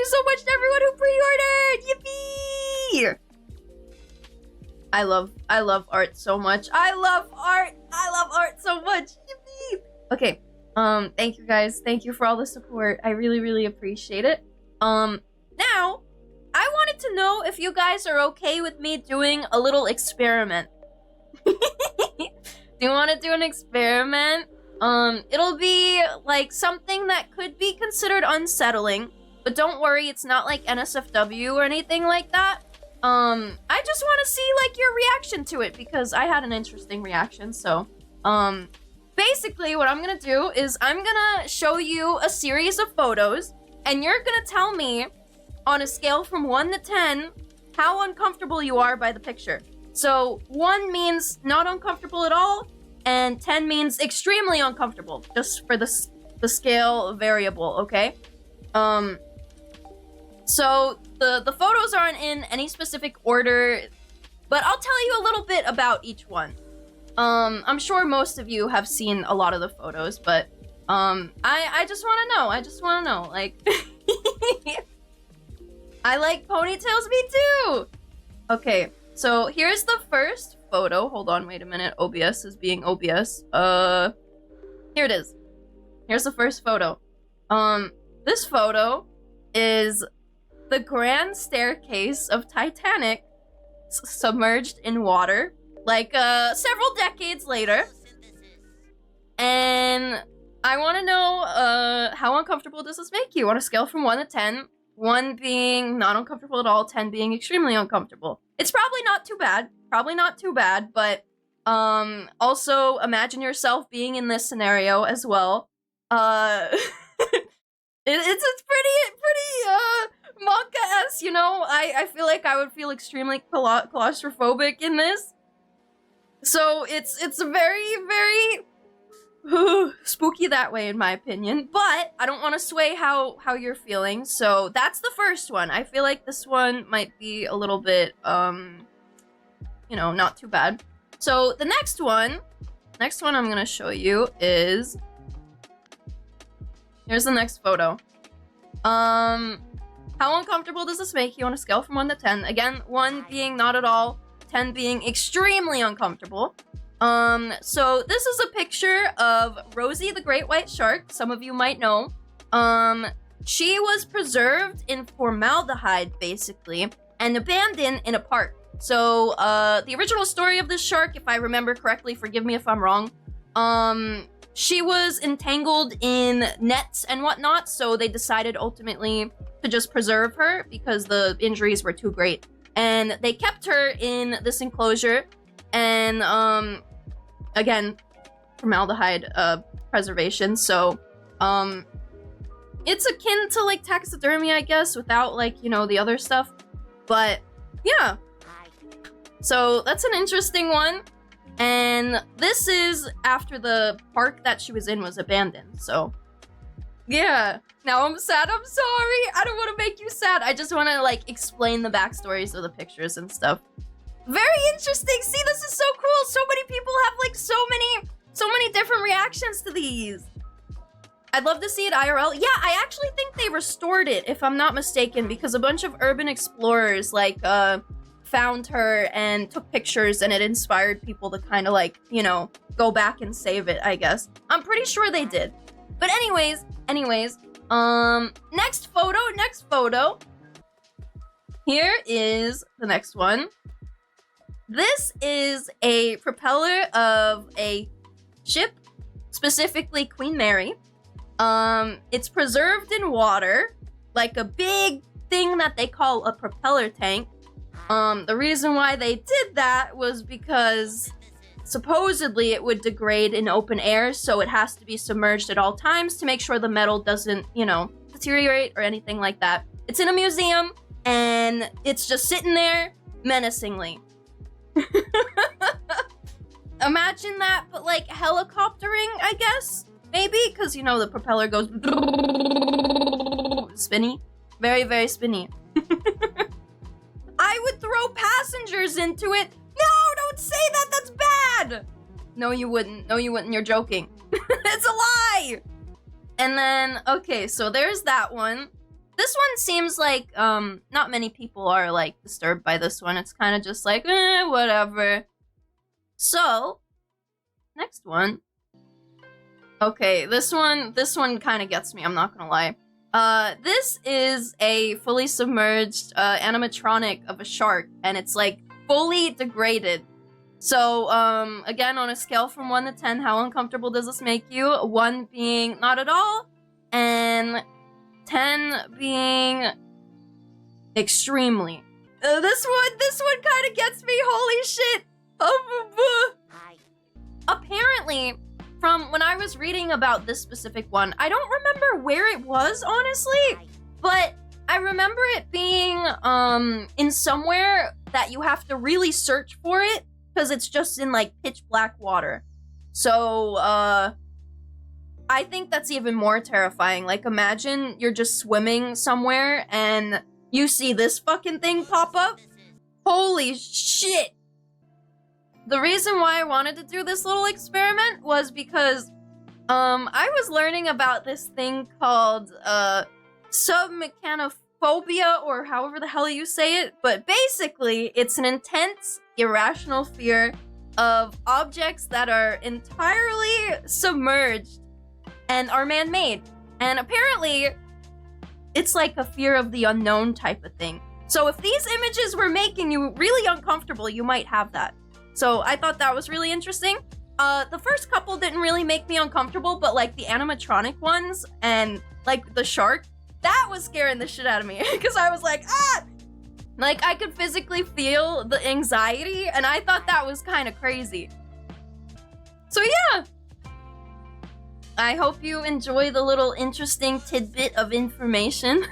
so much to everyone who pre-ordered! Yippee! I love art so much. I love art so much. Yippee! Okay. Thank you guys. Thank you for all the support. I really, really appreciate it. Now, I wanted to know if you guys are okay with me doing a little experiment. Do you want to do an experiment? It'll be like something that could be considered unsettling, but don't worry, it's not like NSFW or anything like that. I just want to see like your reaction to it because I had an interesting reaction. So, basically what I'm gonna do is I'm gonna show you a series of photos and you're gonna tell me on a scale from 1 to 10 how uncomfortable you are by the picture. So 1 means not uncomfortable at all, and 10 means extremely uncomfortable, just for the scale variable, okay? So the photos aren't in any specific order, but I'll tell you a little bit about each one. I'm sure most of you have seen a lot of the photos, but I just want to know, like I like ponytails, me too. Okay, so here's the first photo. Hold on, wait a minute. OBS is being OBS. Here it is. Here's the first photo. This photo is the grand staircase of Titanic submerged in water, like several decades later. And I want to know how uncomfortable does this make you on a scale from 1 to 10. 1 being not uncomfortable at all, 10 being extremely uncomfortable. It's probably not too bad, but also imagine yourself being in this scenario as well. It's pretty manga-esque, you know? I feel like I would feel extremely claustrophobic in this. So it's very, very spooky that way, in my opinion. But I don't want to sway how you're feeling. So that's the first one. I feel like this one might be a little bit, you know, not too bad. So the next one I'm gonna show you is... Here's the next photo. How uncomfortable does this make you on a scale from 1 to 10? Again, 1 being not at all, 10 being extremely uncomfortable. So this is a picture of Rosie the Great White Shark. Some of you might know. She was preserved in formaldehyde, basically, and abandoned in a park. So, the original story of this shark, if I remember correctly, forgive me if I'm wrong, she was entangled in nets and whatnot, so they decided ultimately to just preserve her because the injuries were too great. And they kept her in this enclosure, and, again, formaldehyde, preservation, so, it's akin to, like, taxidermy, I guess, without, like, you know, the other stuff, but, yeah. So, that's an interesting one, and this is after the park that she was in was abandoned, so, yeah. Now I'm sad, I'm sorry, I don't want to make you sad, I just want to, like, explain the backstories of the pictures and stuff. Very interesting, see, this is so cool, so many people have, like, so many different reactions to these. I'd love to see it IRL. Yeah, I actually think they restored it, if I'm not mistaken, because a bunch of urban explorers, like, found her and took pictures, and it inspired people to kind of, like, you know, go back and save it, I guess. I'm pretty sure they did. But anyways, next photo. Here is the next one. This is a propeller of a ship, specifically Queen Mary. It's preserved in water, like a big thing that they call a propeller tank. The reason why they did that was because supposedly it would degrade in open air, so it has to be submerged at all times to make sure the metal doesn't, you know, deteriorate or anything like that. It's in a museum, and it's just sitting there menacingly. Imagine that, but like helicoptering, I guess? Maybe, because, you know, the propeller goes spinny. Very, very spinny. I would throw passengers into it. No, don't say that, that's bad! No, you wouldn't. No, you wouldn't, you're joking. It's a lie! And then, okay, so there's that one. This one seems like not many people are like disturbed by this one. It's kind of just like whatever. So, next one. Okay, this one kind of gets me, I'm not gonna lie. This is a fully submerged animatronic of a shark, and it's like fully degraded. So, again, on a scale from 1 to 10, how uncomfortable does this make you? 1 being not at all, and 10 being extremely. This one kind of gets me, holy shit! Apparently, from when I was reading about this specific one, I don't remember where it was, honestly, but I remember it being in somewhere that you have to really search for it, because it's just in like pitch black water. So I think that's even more terrifying. Like, imagine you're just swimming somewhere and you see this fucking thing pop up. Holy shit. The reason why I wanted to do this little experiment was because I was learning about this thing called submechanophobia, or however the hell you say it, but basically it's an intense, irrational fear of objects that are entirely submerged and are man-made. And apparently it's like a fear of the unknown type of thing. So if these images were making you really uncomfortable, you might have that. So I thought that was really interesting. The first couple didn't really make me uncomfortable, but like the animatronic ones and like the shark, that was scaring the shit out of me because I was like, ah! Like I could physically feel the anxiety, and I thought that was kind of crazy. So yeah, I hope you enjoy the little interesting tidbit of information.